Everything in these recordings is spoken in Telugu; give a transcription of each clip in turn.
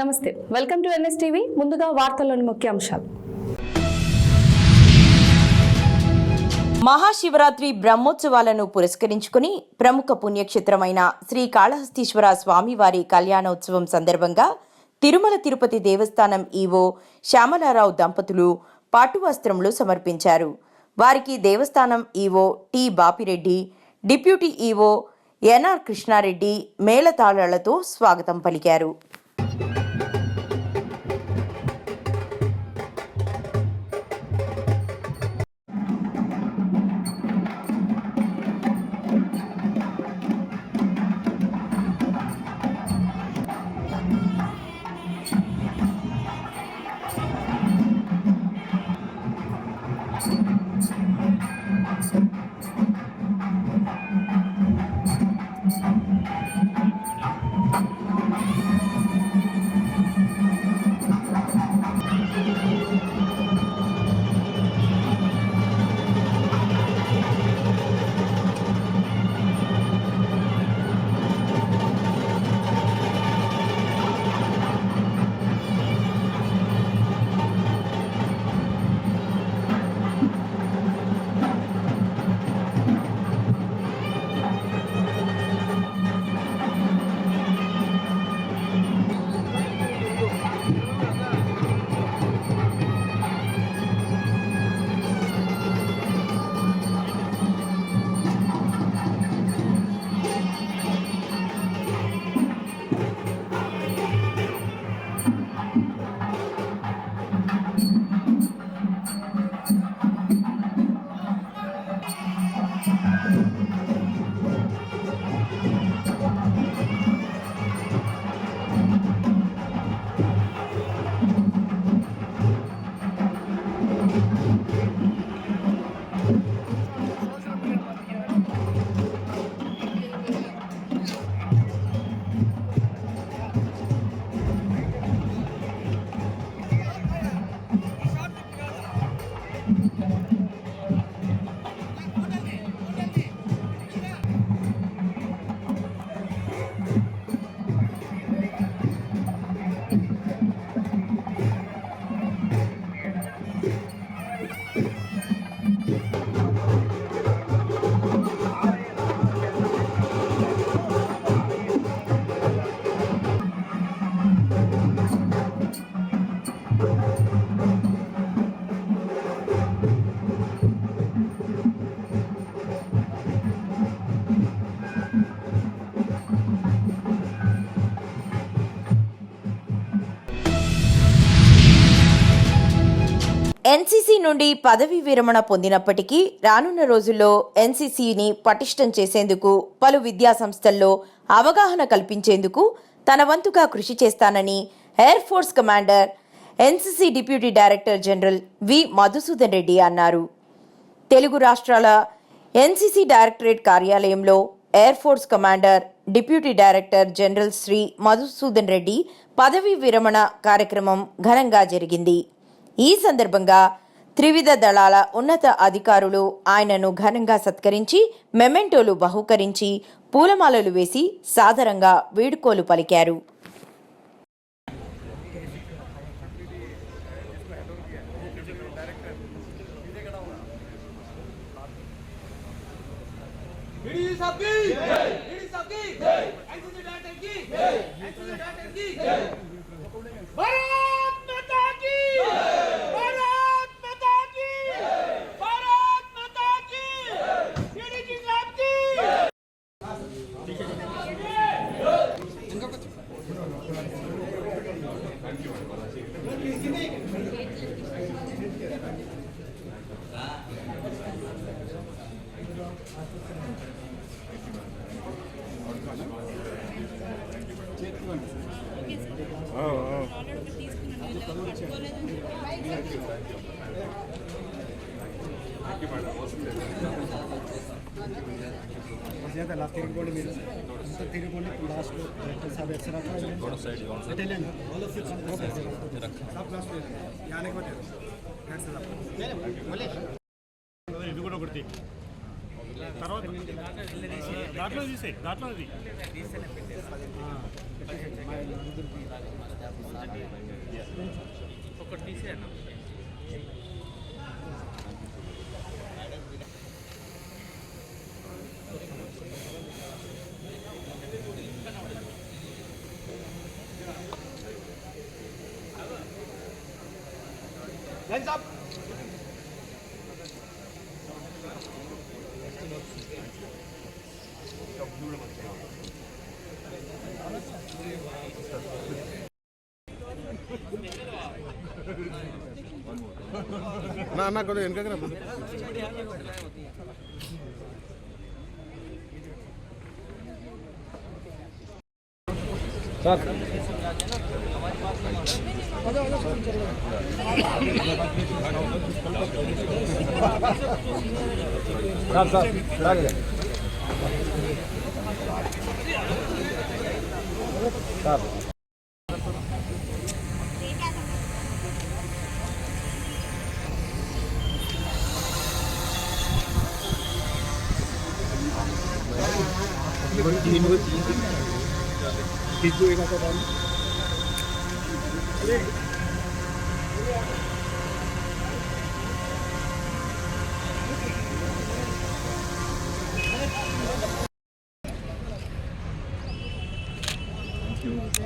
నమస్తే, వెల్కమ్ టు ఎన్ఎస్ టీవీ. ముందుగా వార్తల్లోని ముఖ్యాంశాలు. మహాశివరాత్రి బ్రహ్మోత్సవాలను పురస్కరించుకుని ప్రముఖ పుణ్యక్షేత్రమైన శ్రీ కాళహస్తీశ్వర స్వామివారి కళ్యాణోత్సవం సందర్భంగా తిరుమల తిరుపతి దేవస్థానం ఈవో శ్యామలారావు దంపతులు పట్టు వస్త్రములు సమర్పించారు. వారికి దేవస్థానం EO T Bapireddy, deputy EO NR Krishnareddy మేళతాళాలతో స్వాగతం పలికారు. ఎన్సీసీ నుండి పదవీ విరమణ పొందినప్పటికీ రానున్న రోజుల్లో ఎన్సీసీని పటిష్టం చేసేందుకు పలు విద్యా సంస్థల్లో అవగాహన కల్పించేందుకు తన వంతుగా కృషి చేస్తానని air force commander, NCC deputy director general V Madhusudan Reddy అన్నారు. తెలుగు రాష్ట్రాల ఎన్సీసీ డైరెక్టరేట్ కార్యాలయంలో air force commander, deputy director general Shri Madhusudan Reddy పదవీ విరమణ కార్యక్రమం ఘనంగా జరిగింది. ఈ సందర్భంగా త్రివిధ దళాల ఉన్నత అధికారులు ఆయనను ఘనంగా సత్కరించి మెమెంటోలు బహూకరించి పూలమాలలు వేసి సాదరంగా వీడ్కోలు పలికారు. తర్వాత దాంట్లో తీసేయి, దాంట్లో అది ఒకటి తీసేయన్నా. Hands up. ना करो इनका क्या sir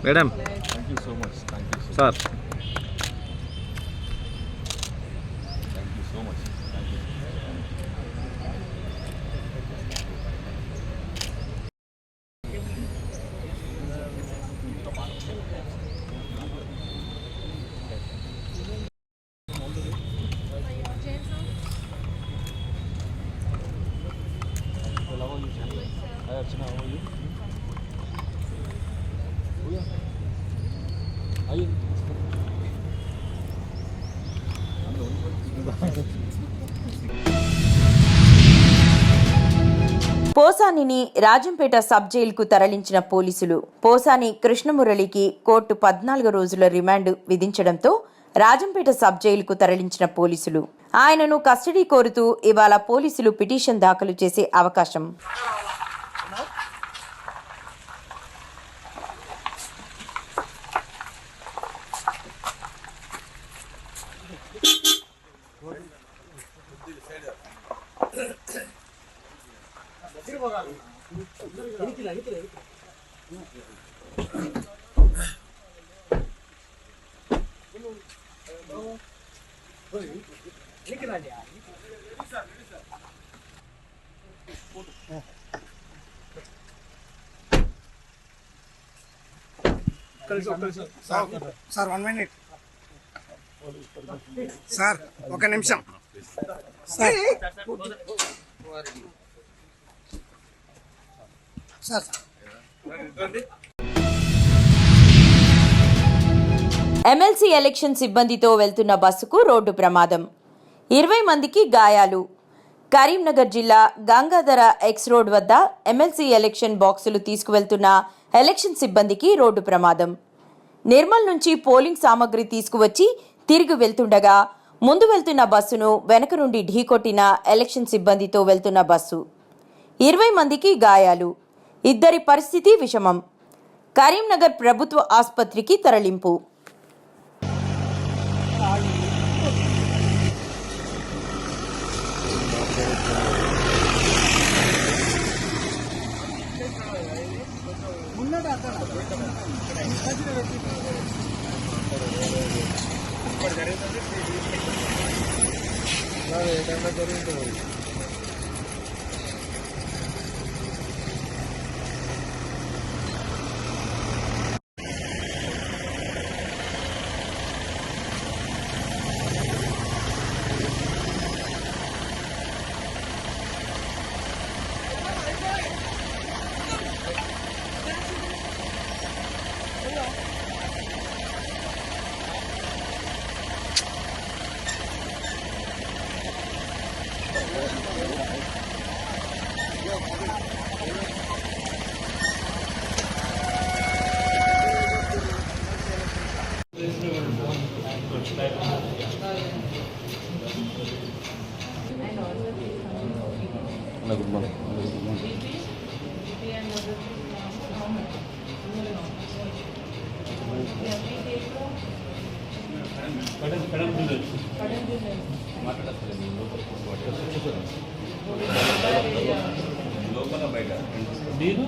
madam Thank you so much. Thank you so sir much. Thank you so much. Thank you. Well, how are you? Hi Archana, how are you? Oh yeah. Are you? I'm the only one. పోసానిని రాజంపేట సబ్ జైలుకు తరలించిన పోలీసులు. పోసాని కృష్ణమురళికి కోర్టు 14 రోజుల రిమాండ్ విధించడంతో రాజంపేట సబ్ జైలుకు తరలించిన పోలీసులు ఆయనను కస్టడీ కోరుతూ ఇవాళ పోలీసులు పిటిషన్ దాఖలు చేసే అవకాశం. సార్ 1 మినిట్ సార్, ఒక నిమిషం సార్. సార్ ఎమ్మెల్సీ ఎలక్షన్ సిబ్బందితో వెళ్తున్న బస్సుకు రోడ్డు ప్రమాదం. 20 మందికి గాయాలు. కరీంనగర్ జిల్లా గంగాధర ఎక్స్ రోడ్ వద్ద ఎమ్మెల్సీ ఎలక్షన్ బాక్సులు తీసుకువెళ్తున్న ఎలక్షన్ సిబ్బందికి రోడ్డు ప్రమాదం. నిర్మల్ నుంచి పోలింగ్ సామగ్రి తీసుకువచ్చి తిరిగి వెళ్తుండగా ముందు వెళ్తున్న బస్సును వెనక నుండి ఢీకొట్టిన ఎలక్షన్ సిబ్బందితో వెళ్తున్న బస్సు. 20 మందికి గాయాలు. 2 పరిస్థితి విషమం. కరీంనగర్ ప్రభుత్వ ఆసుపత్రికి తరలింపు. Good morning. లోపల బయట మీరు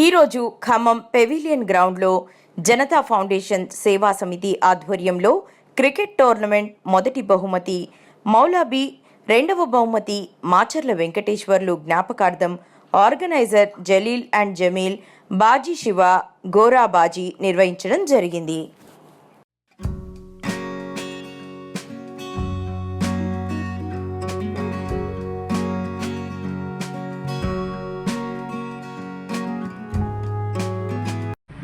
ఈరోజు ఖమ్మం పెవిలియన్ గ్రౌండ్లో జనతా ఫౌండేషన్ సేవా సమితి ఆధ్వర్యంలో క్రికెట్ టోర్నమెంట్ మొదటి బహుమతి మౌలాబీ, రెండవ బహుమతి మాచర్ల వెంకటేశ్వర్లు జ్ఞాపకార్థం ఆర్గనైజర్ జలీల్ అండ్ జమీల్, బాజీ శివ, గోరా బాజీ నిర్వహించడం జరిగింది.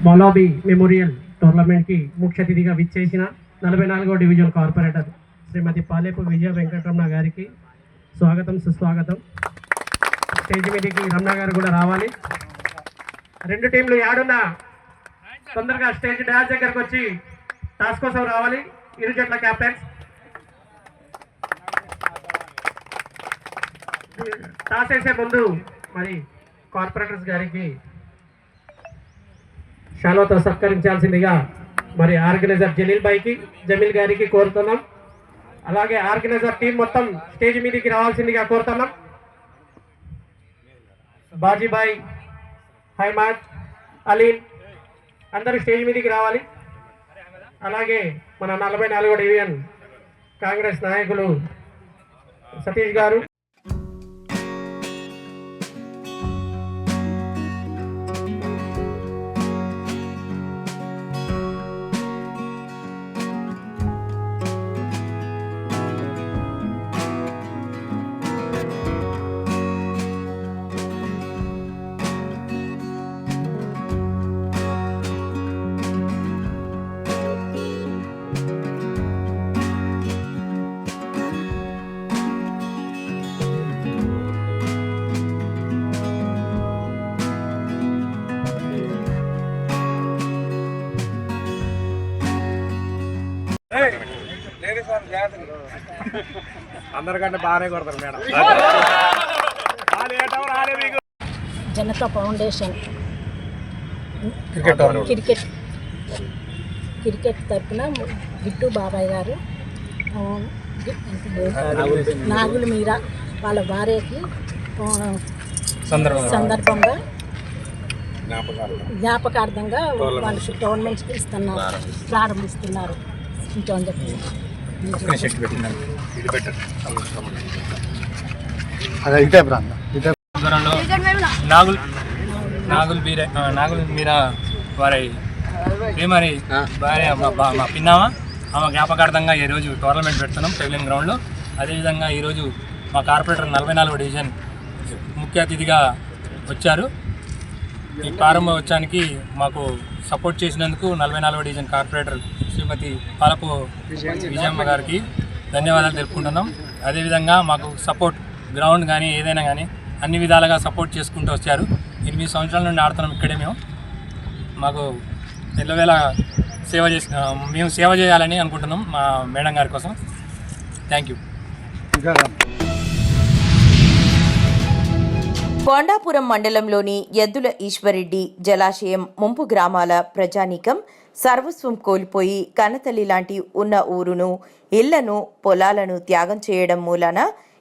మౌలాబీ మెమోరియల్ టోర్నమెంట్కి ముఖ్య అతిథిగా విచ్చేసిన 44వ డివిజన్ కార్పొరేటర్ శ్రీమతి పాలేపు విజయ వెంకటరమణ గారికి స్వాగతం, సుస్వాగతం. స్టేజ్ మీదకి రమణ గారు కూడా రావాలి. రెండు టీంలు యాడున్నా తొందరగా స్టేజ్ డాన్స్ దగ్గరకు వచ్చి టాస్ కోసం రావాలి. ఇరు జట్ల కెప్టెన్స్ టాస్ వేసే ముందు మరి కార్పొరేటర్స్ గారికి షాలోతో సత్కరించాల్సిందిగా మరి ఆర్గనైజర్ జమీల్ గారికి కోరుతున్నాం. అలాగే ఆర్గనైజర్ టీం మొత్తం స్టేజ్ మీదకి రావాల్సిందిగా కోరుతున్నాం. బాజీబాయ్, హైమాద్, అలీం అందరూ స్టేజ్ మీదకి రావాలి. అలాగే మన 44వ డివిజన్ కాంగ్రెస్ నాయకులు సతీష్ గారు, అందరికంటే బాగానే కొడతారు మేడం. జనతా ఫౌండేషన్ క్రికెట్ తరఫున గిట్టు బాబాయ్ గారు నాగుల మీరా వాళ్ళ భార్యకి సందర్భంగా జ్ఞాపకార్థంగా వాళ్ళకి టోర్నమెంట్స్కి ఇస్తున్నారు, ప్రారంభిస్తున్నారు. ఇంకోని చెప్పి నాగుల్ మీరా వారి ప్రేమరి భార్య మా పిన్నామా ఆమె జ్ఞాపకార్థంగా ఈరోజు టోర్నమెంట్ పెడుతున్నాం పెవిలియన్ గ్రౌండ్లో. అదేవిధంగా ఈరోజు మా కార్పొరేటర్ 44వ డివిజన్ ముఖ్య అతిథిగా వచ్చారు. ఈ ప్రారంభోత్సవానికి మాకు సపోర్ట్ చేసినందుకు 44వ డివిజన్ కార్పొరేటర్ శ్రీమతి పాలపు విజయమ్మ గారికి ధన్యవాదాలు తెలుపుకుంటున్నాం. అదేవిధంగా మాకు సపోర్ట్ గ్రౌండ్ కానీ ఏదైనా కానీ అన్ని విధాలుగా సపోర్ట్ చేసుకుంటూ వచ్చారు. 8 సంవత్సరాల నుండి ఆడుతున్నాం ఇక్కడే. మాకు ఎల్లవేళ మేము సేవ చేయాలని అనుకుంటున్నాం మా మేడం గారి కోసం. Thank you. కొండాపురం మండలంలోని ఎద్దుల ఈశ్వరెడ్డి జలాశయం ముంపు గ్రామాల ప్రజానీకం సర్వస్వం కోల్పోయి కన్నతల్లి లాంటి ఉన్న ఊరును, ఇళ్లను, పొలాలను త్యాగం చేయడం మూలాన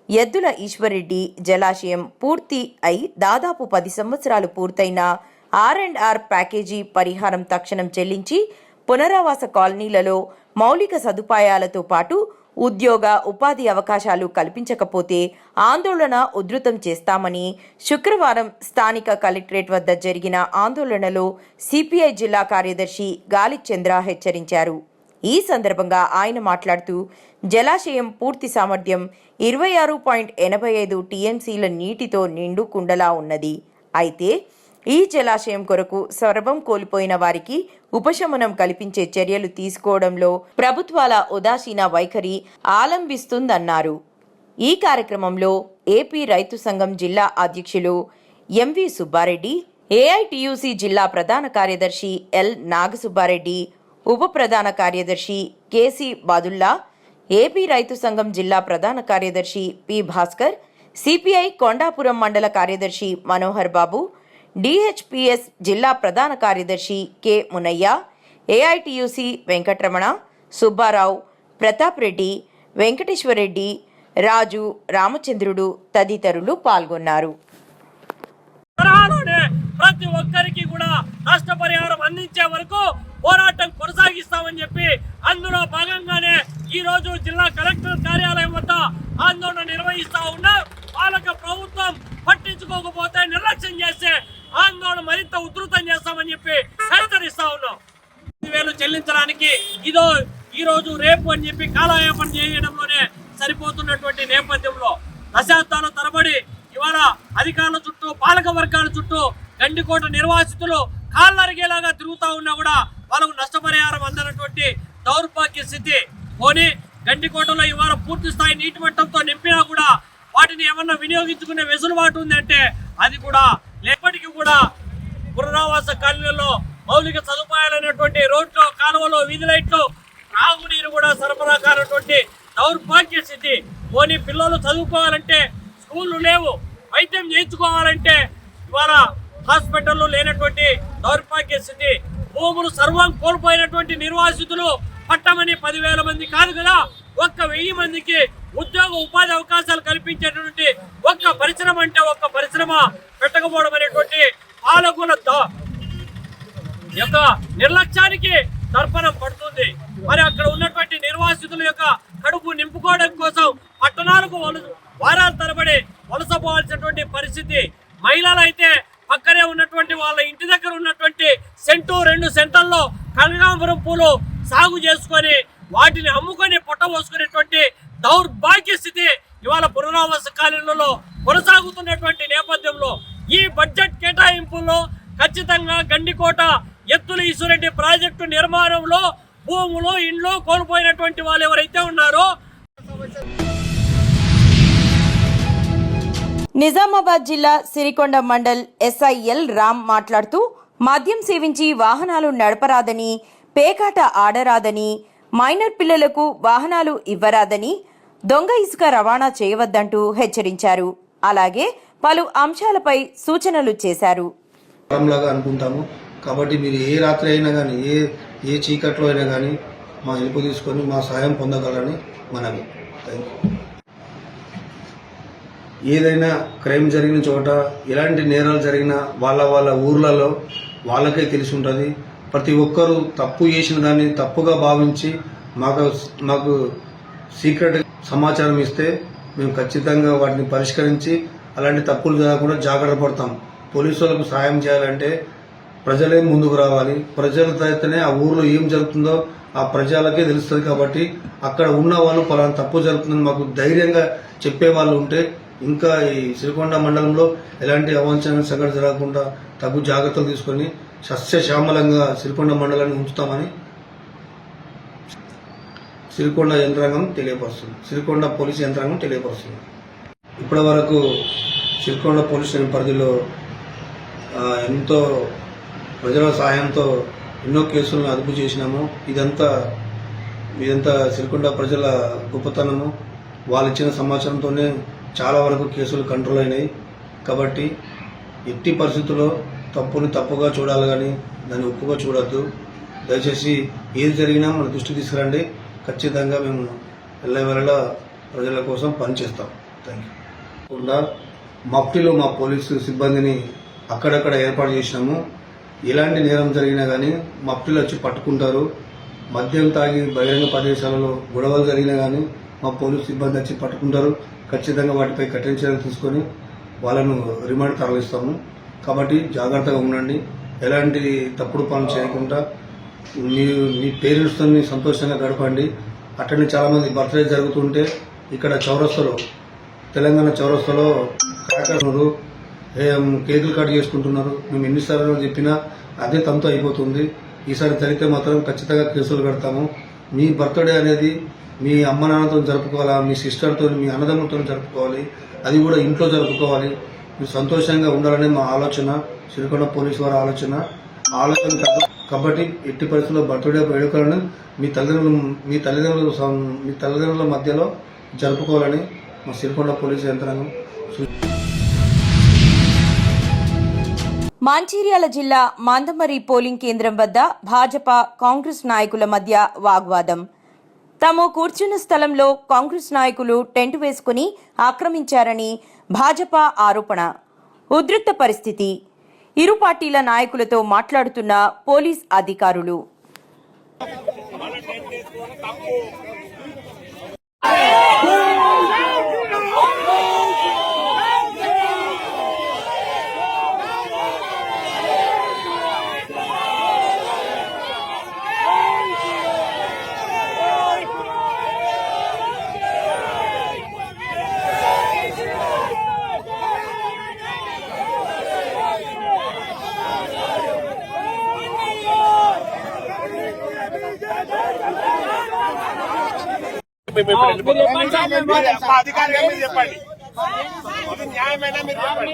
ఎద్దుల ఈశ్వరెడ్డి జలాశయం పూర్తి అయి దాదాపు 10 సంవత్సరాలు పూర్తయిన R&R ప్యాకేజీ పరిహారం తక్షణం చెల్లించి పునరావాస కాలనీలలో మౌలిక సదుపాయాలతో పాటు ఉద్యోగ, ఉపాధి అవకాశాలు కల్పించకపోతే ఆందోళన ఉధృతం చేస్తామని శుక్రవారం స్థానిక కలెక్టరేట్ వద్ద జరిగిన ఆందోళనలో సిపిఐ జిల్లా కార్యదర్శి గాలి చంద్ర హెచ్చరించారు. ఈ సందర్భంగా ఆయన మాట్లాడుతూ జలాశయం పూర్తి సామర్థ్యం 26.85 టీఎంసీల నీటితో నిండు కుండలా ఉన్నది. అయితే ఈ జలాశయం కొరకు సర్వం కోల్పోయిన వారికి ఉపశమనం కల్పించే చర్యలు తీసుకోవడంలో ప్రభుత్వాల ఉదాసీన వైఖరి ఆలంబిస్తుందన్నారు. ఈ కార్యక్రమంలో ఏపీ రైతు సంఘం జిల్లా అధ్యక్షులు ఎంవి సుబ్బారెడ్డి, ఏఐటియుసి జిల్లా ప్రధాన కార్యదర్శి ఎల్ నాగసుబ్బారెడ్డి, ఉప ప్రధాన కార్యదర్శి కేసి బాదుల్లా, ఏపీ రైతు సంఘం జిల్లా ప్రధాన కార్యదర్శి పి భాస్కర్, సిపిఐ కొండాపురం మండల కార్యదర్శి మనోహర్ బాబు, డిహెచ్పిఎస్ జిల్లా ప్రధాన కార్యదర్శి కె మునయ్య, ఏఐటియుసి వెంకటరమణ, సుబ్బారావు, ప్రతాప్ రెడ్డి, వెంకటేశ్వరరెడ్డి, రాజు, రామచంద్రుడు తదితరులు పాల్గొన్నారు. ప్రతి ఒక్కరికి కూడా నష్టపరిహారం అందించే వరకు పోరాటం కొనసాగిస్తామని చెప్పి అందులో భాగంగానే ఈ రోజు జిల్లా కలెక్టర్ కార్యాలయం వద్ద ఆందోళన నిర్వహిస్తా ఉన్నాం. పాలక ప్రభుత్వం పట్టించుకోకపోతే, నిర్లక్ష్యం చేస్తే ఆందోళన మరింత ఉధృతం చేస్తామని చెప్పి హెచ్చరిస్తా ఉన్నాం. 5,000 చెల్లించడానికి ఈ రోజు రేపు అని చెప్పి కాలయాపన చేయడంలోనే సరిపోతున్నటువంటి నేపథ్యంలో దశాబ్దాల తరబడి ఇవాళ అధికారుల చుట్టూ, పాలక వర్గాల చుట్టూ గండికోట నిర్వాసితులు కాళ్ళరిగేలాగా తిరుగుతా ఉన్నా కూడా వాళ్ళకు నష్టపరిహారం అందనటువంటి దౌర్భాగ్య స్థితి. పోనీ గండికోటలో ఇవాళ పూర్తి స్థాయి నీటి మట్టంతో నింపినా కూడా వాటిని ఏమన్నా వినియోగించుకునే వెసులుబాటు ఉందంటే అది కూడా లేప్పటికీ కూడా పునరావాస కాలనీలలో మౌలిక సదుపాయాలైనటువంటి రోడ్లు, కాలువలు, వీధి లైట్లు, తాగునీరు కూడా సరఫరా కానటువంటి దౌర్భాగ్య స్థితి. పోనీ పిల్లలు చదువుకోవాలంటే స్కూళ్ళు లేవు, వైద్యం చేయించుకోవాలంటే ఇవాళ హాస్పిటల్లో లేనటువంటి దౌర్భాగ్య స్థితి. భూములు సర్వం కోల్పోయినటువంటి నిర్వాసితులు పట్టమని 10,000 మంది కాదు కదా, 1,000 మందికి ఉద్యోగ, ఉపాధి అవకాశాలు కల్పించేటువంటి ఒక్క పరిశ్రమ పెట్టకపోవడం అనేటువంటి పాలకుల యొక్క నిర్లక్ష్యానికి దర్పణం పడుతుంది. మరి అక్కడ ఉన్నటువంటి నిర్వాసితుల యొక్క కడుపు నింపుకోవడం కోసం పట్టణాలకు వారాల తరబడి వలసపోవాల్సినటువంటి పరిస్థితి. మహిళలు అయితే పక్కనే ఉన్నటువంటి వాళ్ళ ఇంటి దగ్గర ఉన్నటువంటి 1-2 సెంటర్లో కనకాంబరం పూలు సాగు చేసుకొని వాటిని అమ్ముకొని పొట్ట పోసుకునేటువంటి దౌర్భాగ్య స్థితి ఇవాళ పునరావాస కాలనీలలో కొనసాగుతున్నటువంటి నేపథ్యంలో ఈ బడ్జెట్ కేటాయింపుల్లో ఖచ్చితంగా గండికోట ఎద్దుల ఈశ్వరెడ్డి ప్రాజెక్టు నిర్మాణంలో భూములు, ఇండ్లు కోల్పోయినటువంటి వాళ్ళు ఎవరైతే ఉన్నారో. నిజామాబాద్ జిల్లా సిరికొండ మండల్ ఎస్ఐఎల్ రామ్ మాట్లాడుతూ మద్యం సేవించి వాహనాలు నడపరాదని, పేకాట ఆడరాదని, మైనర్ పిల్లలకు వాహనాలు ఇవ్వరాదని, దొంగ ఇసుక రవాణా చేయవద్దంటూ హెచ్చరించారు. అలాగే పలు అంశాలపై సూచనలు చేశారు. అనుకుంటాము కాబట్టి మీరు ఏ రాత్రి అయినా కానీ, ఏ చీకట్లో అయినా కానీ మా హెల్ప్ తీసుకొని మా సాయం పొందగలని మనవి. ఏదైనా క్రైమ్ జరిగిన చోట, ఎలాంటి నేరాలు జరిగినా వాళ్ళ ఊర్లలో వాళ్ళకే తెలిసి ఉంటుంది. ప్రతి ఒక్కరూ తప్పు చేసిన దాన్ని తప్పుగా భావించి మాకు సీక్రెట్ సమాచారం ఇస్తే మేము ఖచ్చితంగా వాటిని పరిష్కరించి అలాంటి తప్పులు జరగకుండా జాగ్రత్త పడతాం. పోలీసులకు సాయం చేయాలంటే ప్రజలే ముందుకు రావాలి. ప్రజలతోనే ఆ ఊర్లో ఏం జరుగుతుందో ఆ ప్రజలకే తెలుస్తుంది. కాబట్టి అక్కడ ఉన్న వాళ్ళు పలానా తప్పు జరుగుతుందని మాకు ధైర్యంగా చెప్పే వాళ్ళు ఉంటే ఇంకా ఈ సిరికొండ మండలంలో ఎలాంటి అవాంఛనీయ సంఘటన జరగకుండా తగు జాగ్రత్తలు తీసుకొని సస్యశ్యామలంగా సిరికొండ మండలాన్ని ఉంచుతామని సిరికొండ యంత్రాంగం తెలియపరుస్తుంది. సిరికొండ పోలీసు యంత్రాంగం తెలియపరుస్తుంది. ఇప్పటి వరకు సిరికొండ పోలీస్ స్టేషన్ పరిధిలో ఎంతో ప్రజల సహాయంతో ఎన్నో కేసులను అదుపు చేసినాము. ఇదంతా సిరికొండ ప్రజల గొప్పతనము. వాళ్ళు ఇచ్చిన సమాచారంతోనే చాలా వరకు కేసులు కంట్రోల్ అయినాయి. కాబట్టి ఎట్టి పరిస్థితుల్లో తప్పుని తప్పుగా చూడాలి కానీ దాన్ని ఒప్పుగా చూడొద్దు. దయచేసి ఏది జరిగినా మన దృష్టికి తీసుకురండి. ఖచ్చితంగా మేము ఎల్లవేళలా ప్రజల కోసం పనిచేస్తాం. Thank you. మఫ్టీలో మా పోలీసు సిబ్బందిని అక్కడక్కడ ఏర్పాటు చేసినాము. ఎలాంటి నేరం జరిగినా కానీ మఫ్టీలో వచ్చి పట్టుకుంటారు. మద్యం తాగి బహిరంగ ప్రదేశాలలో గొడవలు జరిగినా కానీ మా పోలీసు సిబ్బంది వచ్చి పట్టుకుంటారు. ఖచ్చితంగా వాటిపై కఠిన చర్యలు తీసుకొని వాళ్ళను రిమాండ్ తరలిస్తాము. కాబట్టి జాగ్రత్తగా ఉండండి. ఎలాంటి తప్పుడు పనులు చేయకుండా మీ పేరెంట్స్తో సంతోషంగా గడపండి. అట్లనే చాలామంది బర్త్డే జరుగుతుంటే ఇక్కడ చౌరస్తాలో, తెలంగాణ చౌరస్తాలో క్రాకర్లు కేకులు కట్ చేసుకుంటున్నారు. మేము ఎన్నిసార్లు చెప్పినా అదే తంతు అయిపోతుంది. ఈసారి జరిగితే మాత్రం ఖచ్చితంగా కేసులు పెడతాము. మీ బర్త్డే అనేది మీ అమ్మ నాన్నతో జరుపుకోవాలా, మీ సిస్టర్తో, మీ అన్నదమ్ములతో జరుపుకోవాలి. అది కూడా ఇంట్లో జరుపుకోవాలి. మీరు సంతోషంగా ఉండాలనే మా ఆలోచన, సిరికొండ పోలీసు వారి ఆలోచన కాబట్టి ఎట్టి పరిస్థితుల్లో బర్త్డే వేడుకలను మీ తల్లిదండ్రుల మధ్యలో జరుపుకోవాలని మా సిరికొండ పోలీసు యంత్రాంగం. మంచిర్యాల జిల్లా మందమరి పోలింగ్ కేంద్రం వద్ద భాజపా కాంగ్రెస్ నాయకుల మధ్య వాగ్వాదం. తాము కూర్చున్న స్థలంలో కాంగ్రెస్ నాయకులు టెంట్ వేసుకుని ఆక్రమించారని భాజపా ఆరోపణ. ఉద్రిక్త పరిస్థితి. ఇరు పార్టీల నాయకులతో మాట్లాడుతున్న పోలీస్ అధికారులు. అధికారిగా మీరు చెప్పండి. ఇది న్యాయమైన మీరు చెప్పండి.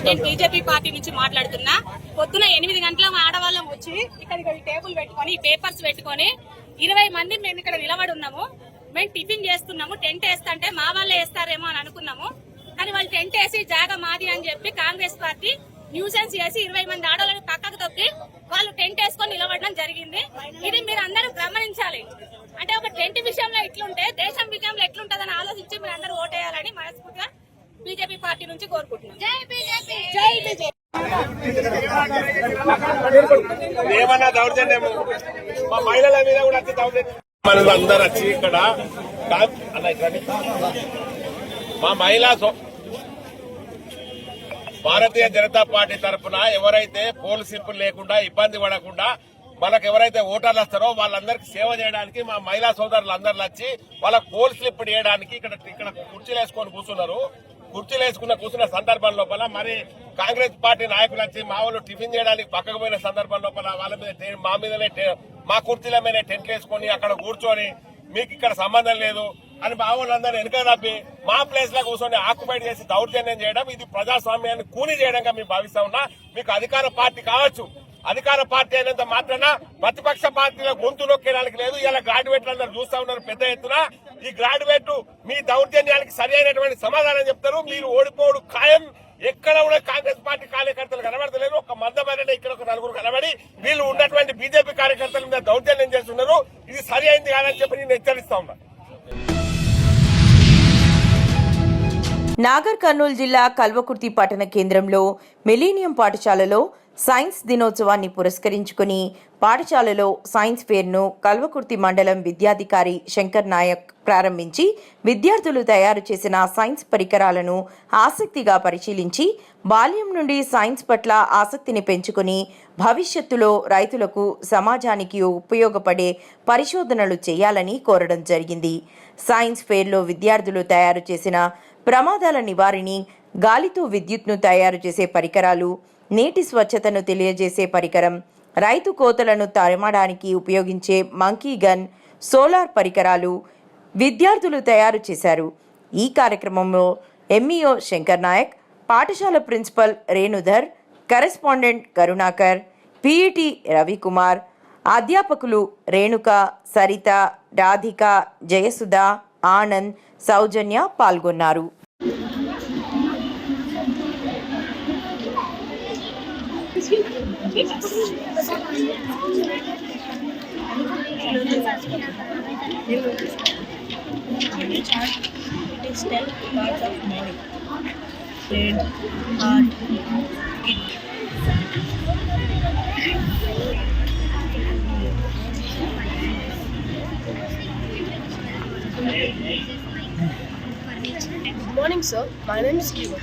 నేను బీజేపీ పార్టీ నుంచి మాట్లాడుతున్నా. పొద్దున 8 గంటల ఆడవాళ్ళం వచ్చి ఇక్కడ టేబుల్ పెట్టుకొని పేపర్స్ పెట్టుకొని 20 మంది మేము ఇక్కడ నిలబడి ఉన్నాము. మేము టిఫిన్ చేస్తున్నాము. టెంట్ వేస్తుంటే మా వాళ్ళే వేస్తారేమో అని అనుకున్నాము. కానీ వాళ్ళు టెంట్ వేసి జాగా మాది అని చెప్పి కాంగ్రెస్ పార్టీ న్యూసెన్స్ చేసి 20 మంది ఆడవాళ్ళని పక్కకు తొక్కి వాళ్ళు టెంట్ వేసుకొని నిలబడడం జరిగింది. ఇది మీరు అందరూ గమనించాలి. అంటే ఒక టెంట్ విషయంలో ఎట్లుంటే దేశం విషయంలో ఎట్లుంటదని ఆలోచించి మీరు అందరూ ఓటేయాలని మనస్ఫూర్తిగా బీజేపీ పార్టీ నుంచి కోరుకుంటున్నాం. జై బీజేపీ, జై బీజేపీ. ఏమన్నా దౌర్జన్యము మా మహిళల మీద కూడా వచ్చి దౌర్జన్యం. మనం అందరు వచ్చి ఇక్కడ మా మహిళా భారతీయ జనతా పార్టీ తరఫున ఎవరైతే పోల్ స్లిప్పులు లేకుండా ఇబ్బంది పడకుండా మనకు ఎవరైతే ఓటర్లు వస్తారో వాళ్ళందరికీ సేవ చేయడానికి మా మహిళా సోదరులు అందరు వచ్చి వాళ్ళకి పోల్ స్లిప్ చేయడానికి ఇక్కడ కుర్చీలు వేసుకొని కూర్చున్నారు. కుర్చీలు కూర్చున్న సందర్భం లోపల మరి కాంగ్రెస్ పార్టీ నాయకులు వచ్చి మా వాళ్ళు టిఫిన్ చేయడానికి పక్కకు పోయిన సందర్భం లోపల వాళ్ళ మీద మా కుర్చీల మీద టెంట్లు వేసుకొని అక్కడ కూర్చొని మీకు ఇక్కడ సంబంధం లేదు అని మా వాళ్ళందరూ వెనుక తప్పి మా ప్లేస్ లో కూర్చొని ఆక్యుపైడ్ చేసి దౌర్జన్యం చేయడం ఇది ప్రజాస్వామ్యాన్ని కూని చేయడంగా మేము భావిస్తా ఉన్నా. మీకు అధికార పార్టీ కావచ్చు, అధికార పార్టీ అయినంత మాత్రాన ప్రతిపక్ష పార్టీల గొంతు నొక్కేయడానికి లేదు. ఇలా గ్రాడ్యుయేట్లు అందరూ చూస్తా ఉన్నారు పెద్ద ఎత్తున. ఈ గ్రాడ్యుయేట్ మీ దౌర్జన్యానికి సరి అయినటువంటి సమాధానం చెప్తారు. మీరు ఓడిపోవడం ఖాయం. ఎక్కడ కూడా కాంగ్రెస్ పార్టీ కార్యకర్తలు కనబడతలేరు. ఒక మందమైన ఇక్కడ ఒక నలుగురు కనబడి వీళ్ళు ఉన్నటువంటి బీజేపీ కార్యకర్తల మీద దౌర్జన్యం చేస్తున్నారు. ఇది సరి అయింది కాదని చెప్పి నేను హెచ్చరిస్తా ఉన్నా. నాగర్ కర్నూలు జిల్లా కల్వకుర్తి పట్టణ కేంద్రంలో మిలీనియం పాఠశాలలో సైన్స్ దినోత్సవాన్ని పురస్కరించుకుని పాఠశాలలో సైన్స్ ఫేర్ను కల్వకుర్తి మండలం విద్యాధికారి శంకర్ నాయక్ ప్రారంభించి విద్యార్థులు తయారు చేసిన సైన్స్ పరికరాలను ఆసక్తిగా పరిశీలించి బాల్యం నుండి సైన్స్ పట్ల ఆసక్తిని పెంచుకుని భవిష్యత్తులో రైతులకు సమాజానికి ఉపయోగపడే పరిశోధనలు చేయాలని కోరడం జరిగింది. సైన్స్ ఫేర్లో విద్యార్థులు తయారు చేసిన ప్రమాదాల నివారణి, గాలితో విద్యుత్ను తయారు చేసే పరికరాలు, నీటి స్వచ్ఛతను తెలియజేసే పరికరం, రైతు కోతలను తరమడానికి ఉపయోగించే మంకీ గన్, సోలార్ పరికరాలు విద్యార్థులు తయారు చేశారు. ఈ కార్యక్రమంలో ఎంఈఓ శంకర్ నాయక్, పాఠశాల principal Renudhar, correspondent Karunakar, PET Ravikumar, అధ్యాపకులు రేణుక, సరిత, రాధిక, జయసుధ, ఆనంద్, సౌజన్య పాల్గొన్నారు. Good morning, sir. My name is Kiva.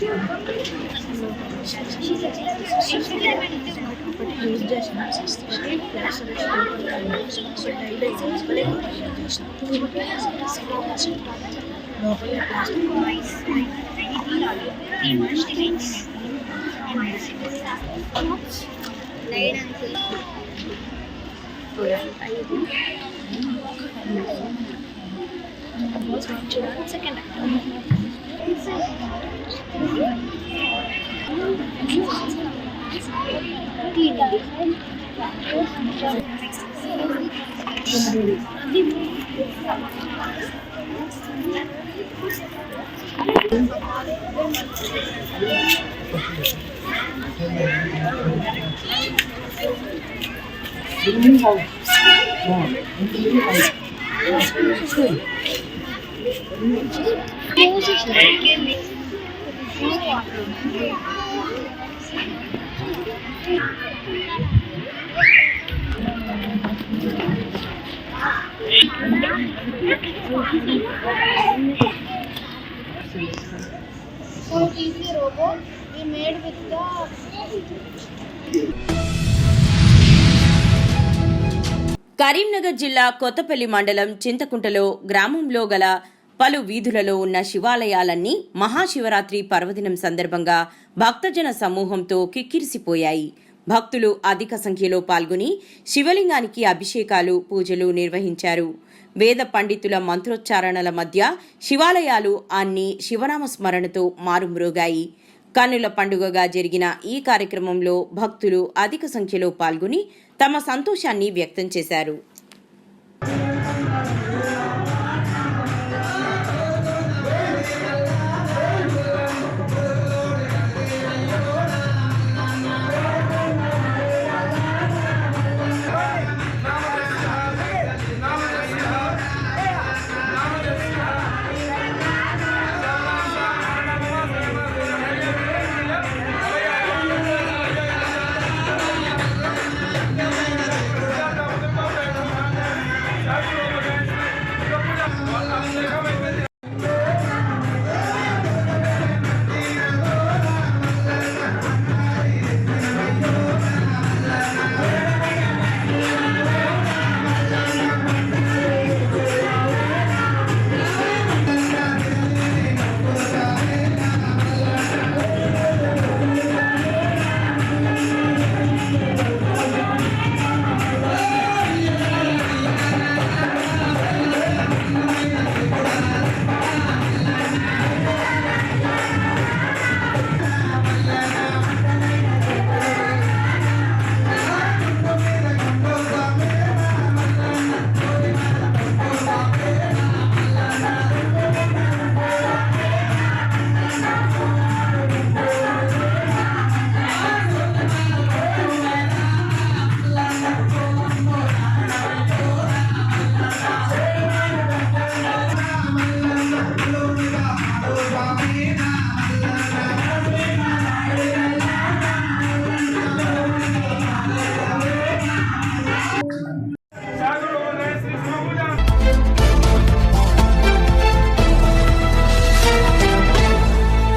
So it is a robot we made with the Karimnagar జిల్లా కొత్తపల్లి మండలం చింతకుంటలో గ్రామంలో గల పలు వీధులలో ఉన్న శివాలయాలన్నీ మహాశివరాత్రి పర్వదినం సందర్భంగా భక్తజన సమూహంతో కిక్కిరిసిపోయాయి. భక్తులు అధిక సంఖ్యలో పాల్గొని శివలింగానికి అభిషేకాలు, పూజలు నిర్వహించారు. వేద పండితుల మంత్రోచ్చారణల మధ్య శివాలయాలు అన్ని శివనామ స్మరణతో మారుమ్రోగాయి. కన్నుల పండుగగా జరిగిన ఈ కార్యక్రమంలో భక్తులు అధిక సంఖ్యలో పాల్గొని తమ సంతోషాన్ని వ్యక్తం చేశారు.